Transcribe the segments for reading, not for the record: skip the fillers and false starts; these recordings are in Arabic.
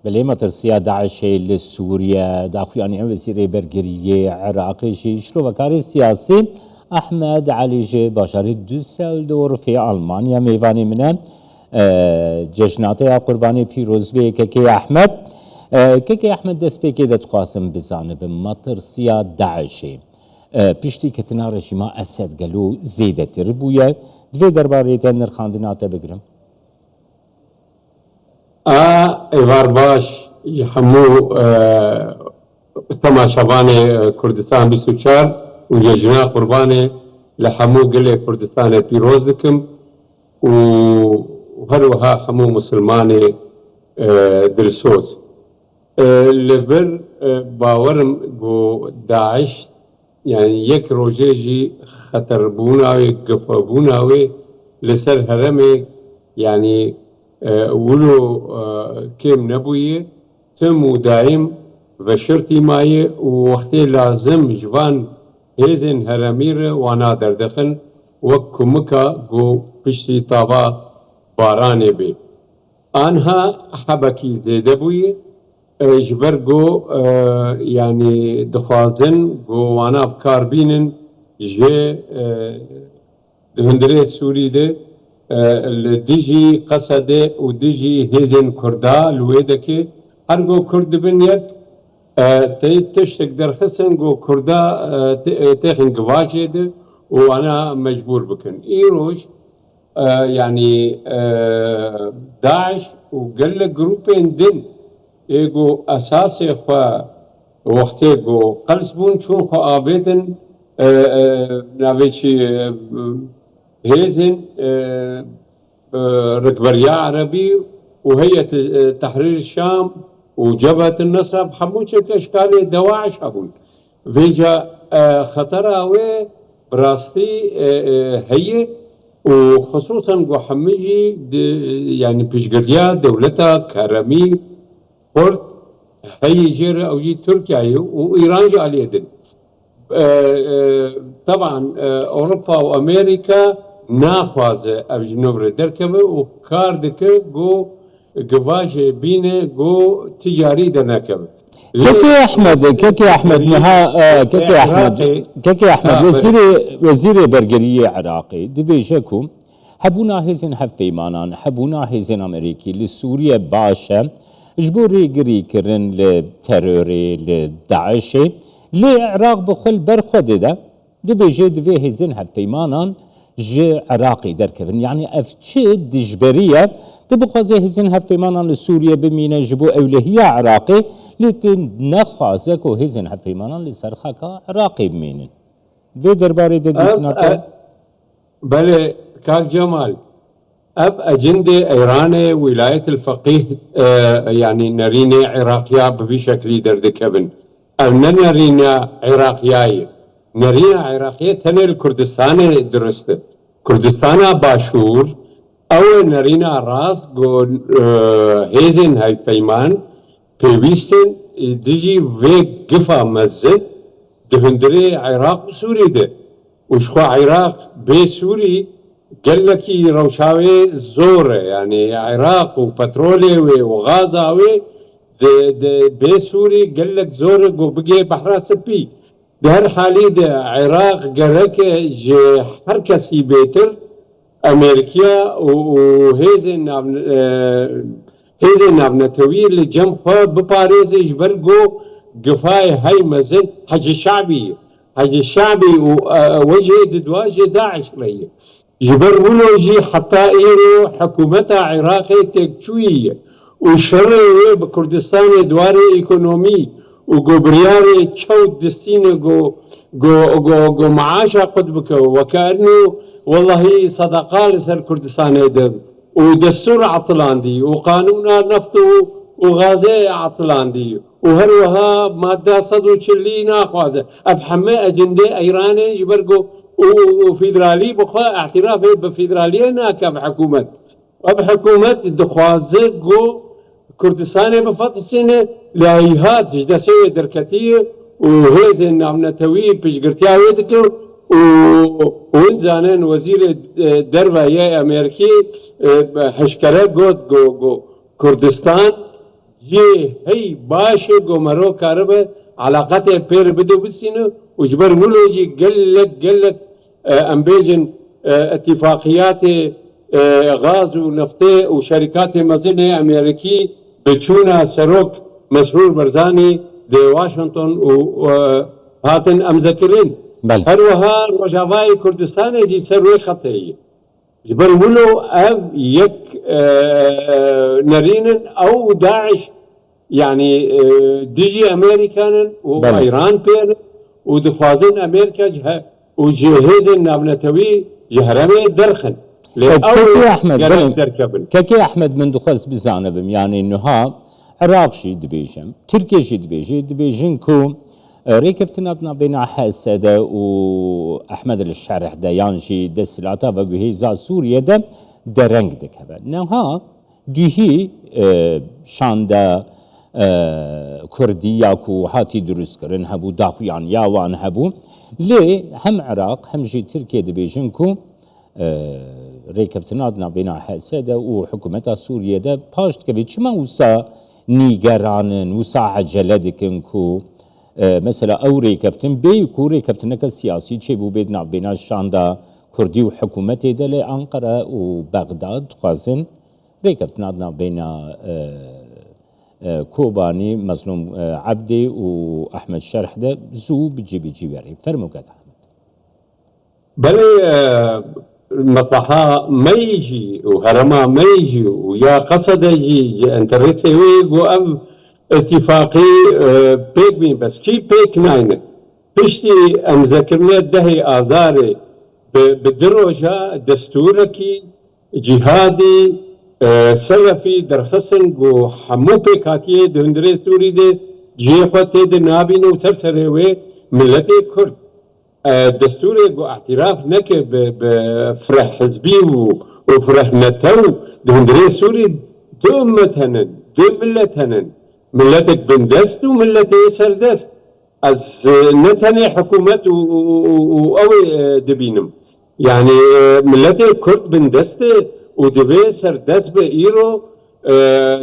بلي مترسيا داعش لسوريا داخل يعني وزير برجرية عراقي شلو بكاري سياسي أحمد علي جي بشاري دوسلدورف في ألمانيا ميفاني منه جشناتي قرباني بيروز بي كي أحمد كي أحمد دست بي كده تخاصم بزانب مترسيا داعشي بيشتي كتنا رجيما أسد قالوا زيدة ربويا دوی درباره نرخاندناتا بگرم ایوار باش همو تماشاوان کردستان 24 و ججنا قربان لحمو قل کردستان پیروز دکم و هروها همو مسلمان دلسوز لبر باورم گو داعش يعني يك روجيجي خطر بوناوي قفا بوناوي لسر هرمي يعني ولو كيم نبوي تم دائم وشرطي ماي ووقتي لازم جوان هيزن هرمير وانا دردخن وكمكا قو بشتي طابا باراني بي آنها حبكي زيده بوي جبرگو يعني دخوازن گو وانا بكار بينن جي دهندري سوري ده ديجي قصده و ديجي هزن كردا لويدكي هرگو كرد بن يك تشتك درخصن گو كردا تخن قواجه ده وانا مجبور بكن ايروش يعني داعش وقال جروبين دين ایگو اساس خوا وقتی گو قلس بون چون خوا آبیدن ناویچی هیزن ركبرياء عربي وهيئة تحرير الشام وجبهة النصر حموشك اشكال دواعش هبون فيجا خطرها وي براستي هي وخصوصا جو حمجي يعني بيشقريا دولتها كرمي قرد هي جير او جي تركيا وايران جا عليه دن طبعا اوروبا وامريكا ناخوازه ابجنوفر دركبه وكاردك جو قواجه بينه جو تجاري درنكبه كيكي احمد نها كيكي احمد وزير برجريه عراقي دبيجكم حبونا هيزن هف بيمانان حبونا هيزن امريكي لسوريا باشا جبوري قري كرن للتروري للداعشي لعراق بخل برخد ده دبيجي دفيه هيزن هف بيمانان جي عراقي دركفن يعني افشد دجبريه تبخوازي هزن هف بيمانان لسوريا بمينا جبو اولهية عراقي لتنخوازك وهزن هف بيمانان لسرخاكا عراقي بمينن في درباري ديتنا بله كاك جمال اب اجندة ايراني ولاية الفقيه يعني نرينا عراقيا بفي شكل دردكبن اب نرينا عراقياي نرينا عراقية تنه الكردستان درسته كردستان باشور او نرينا راس گو هيزن هاي فيمان بيويستن ديجي في قفا مزن دهندري عراق سوري ده وشخوا عراق بي سوري قال لك روشاوي زور يعني عراق وبترولي وغازاوي بي سوري قال لك زور جو بقي بحر سبي بهر حالي ده عراق قال لك حركة سيبيتر امريكا وهيزن نابنتوي اللي جم خو بباريس يجبرقو قفاي هاي مزن حج الشعبي ووجه دواجه داعش ليه جبر ولوجي حتى ايرو حكومتها عراقي تكشوية وشرعي بكردستان دواري ايكونومي وقو برياري تشود دستين قو معاشا قدبك وكأنه والله صدقاء لسر كردستان يدب ودستور عطلان دي وقانون نفط وغازي عطلان دي وهروها مادة صدو تشلي ناخوازة افحمي اجندي ايراني جبرقو وفيدرالي بخوا اعترافي بفيدرالية ناكا بحكومة وبحكومة دخوازة قو كردستان بفطسين لايهات جدسية دركتية وهيزن عمنتوي بشقرتياوي دكو وانزانن وزير دربه يا امريكي هشكره قد جو كردستان جي هي باشا قمرو كاربه علاقته بير بدو بسينو وجبر مولوجي قال لك امبيجن اتفاقيات غاز ونفطي وشركات مزنه امريكي بتشونا سروك مسرور برزاني دي واشنطن وهاتن امذكرين هروها رجاوي كردستان جي سروي خطيه جبر مولو اف يك نرين او داعش يعني ديجي امريكان وايران بير ودخوازن امريكا وجهزن نابنتوي جهرمي درخن كي احمد من دخوز بزانبم يعني انه ها عراق شي دبيجم تركيا شي دبيجن كو ريكفتنا بين حسده واحمد الشرح ده يانشي دسلاتا وجهيزا سوريا ده درنگ دكبه نها دیهی شانده کردیا کو هاتی درست کردن هبو داخویان یاوان هبو لی هم عراق هم جی ترکیه دبیجن کو ریکفتنادنا بنا حسده و حکومت سوریه ده پاشت که چما وسا نیگرانن وسا عجله دکن کو مثلا او ریکفتن بی کو ریکفتنک سیاسی چه بو بدنا بنا شانده کردی و حکومت ده لی انقره و بغداد خوازن ریکفتنادنا بنا كوباني مظلوم عبدي واحمد شرح ده زو بيجي وري فرموك احمد بلي مصلحة ما يجي وهرما ما يجي ويا قصد يجي انتريسي ويقو ام اتفاقي بيك مين بس كي بيك ناينه بشتي ام ذكرنا دهي ازاري بالدروجة دستوركي جهادي سلفي درخصن جو حمو بكاتيه دهندري سوري دي جيخوتي دي نابينو سرسره ملتي كرد دستوري جو اعتراف نكي بفرح حزبي وفرح نتو دهندري سوري دو متهنن دو ملتهنن ملتك بندست وملتي سردست از نتني حكومة وقوي دبينم يعني ملتي كرد بندست ودوی سر دست به ایرو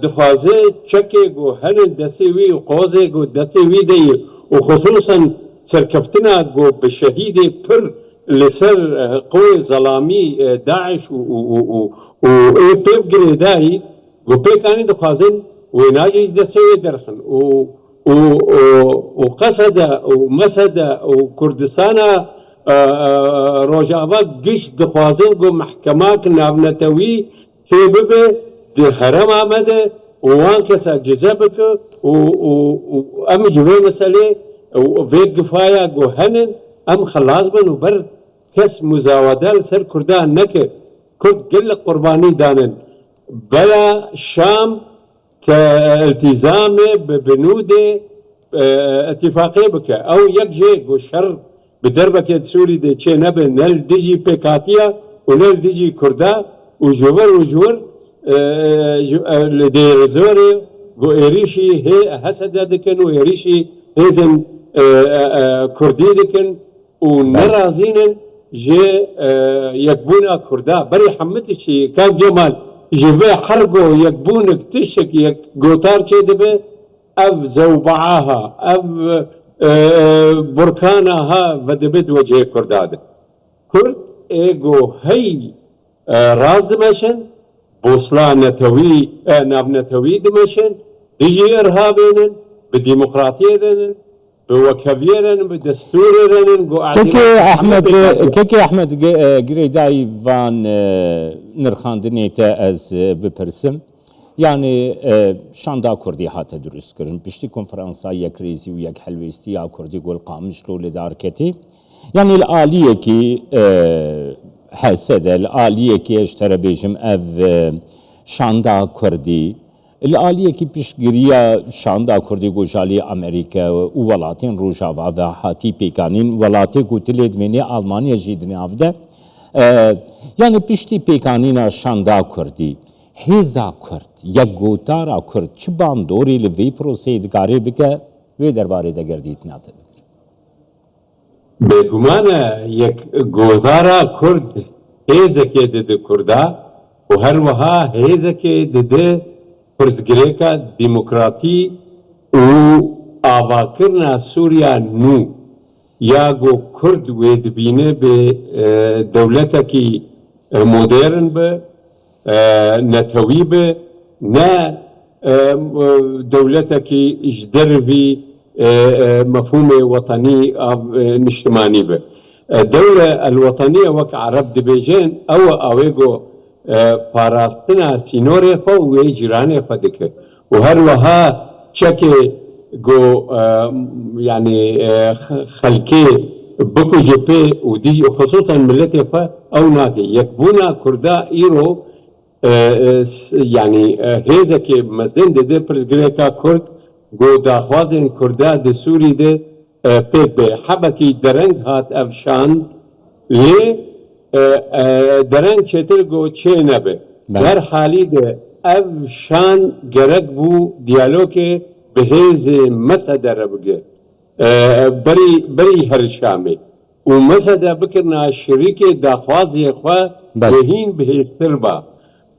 دخوازه چکه گو هنن دستی وی و قوزه گو دستی وی دی و خصوصا سرکفتنا گو به شهید پر لسر قوی ظلامی داعش و ای پیف گریدایی گو پیکانی دخوازن و ناجیز دستی وی درخن و قصده و مسده و کردستانا روجاوا گشت دخوازن گو محکمات نابنتوی که ببه ده حرم آمده وان کسا جزبک و ام جوه مسئله و ویگ گفایا گو هنن ام خلاص بن و بر کس مزاوده سر کردان نکه کرد گل قربانی دانن بلا شام التزام ببنود اتفاقی بکه او یک جه گو شر بدربك سوري دي تشي نبل نل ديجي بيكاتيا ونل ديجي كردا وجور دي زوري و إريشي هي هسدا دكن و إريشي هيزن كردي دكن ونرازينن جي يكبونا كردا بري حمتشي كان جمال جيبه حرقو يكبونك تشك يك قوتار تشي دبه اف زوبعاها اف بركانها ودبد وجه كرداد كرد ايجو هي راز دمشن بوصلا نتوي ناب نتوي دمشن بيجي ارهابين بالديمقراطيه بوكفيرن بدستورن كيكي احمد جريداي فان نرخاندنيتا از بپرسم يعني شاندا كردي هاتا دروس كرن بشتي كونفرنسا يك ريزي ويك حلويستي يا كردي قول قامش لو لداركتي يعني الآلية كي حسد الآلية كي اشترى بيجم اف شاندا كردي الآلية كي بيشقريا شاندا كردي قوشالي أمريكا وولاتين روجاوا و هاتي بيكانين ولاتي قوتليد مني ألمانيا جيدني افده يعني بشتي بيكانين شاندا كردي هزا کرد یک گوتارا کرد چه باندوری لوی پروسید کاری بکه وی درباره ده گردید ناته بگمانه یک گوتارا کرد هزا که ده کرده و هر وها هزا که ده پرزگریکا ديمقراطي و آواکرنا سوريا نو یا گو کرد وید بینه به دولتکی مدرن به نتوی به نه دولتکی اجدروی مفهوم وطني نشتماني به الدولة الوطنية وك عرب دبيجين او اويگو پاراستنا سينوري خو ويجراني خدك وهر وها چكي جو يعني خلكي بكو جبي ودي خصوصا ملتي فا او ناكي يكبونا كردا ايرو يعني هيزا كي مزدين ده برزگريكا كرد گو داخوازن کرده ده سوری ده پیک به حبکی درنگ هات افشاند لی درنگ چطر گو چه نبه در حالی ده افشان گرگ بو دیالوگ به هیز مسعده رو بگه بری هر شامه و مسعده بکرنا شریک داخوازی خواه وهین به هیستر با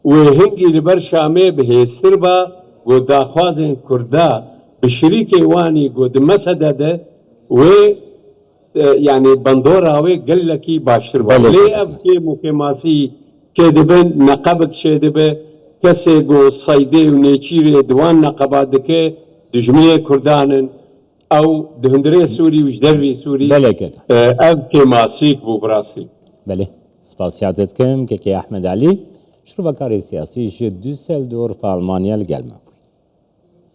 وهنگی لبر شامه به هیستر با گو داخوازن کرده بشريك واني قد مسدة ده و يعني بندورة وي قال لك باشتر ليه ابكي مكماسي كدبن نقبك شدبه كسي قو صيدي ونيتشيري دوان نقبات دكي دجمية كردانن او دهندري سوري وجدروي سوري ابكي ماسيك بو براسي بله سپاسیاتت کم که احمد علی شروع کاری سیاسی دوسلدورف آلمانیا گلمه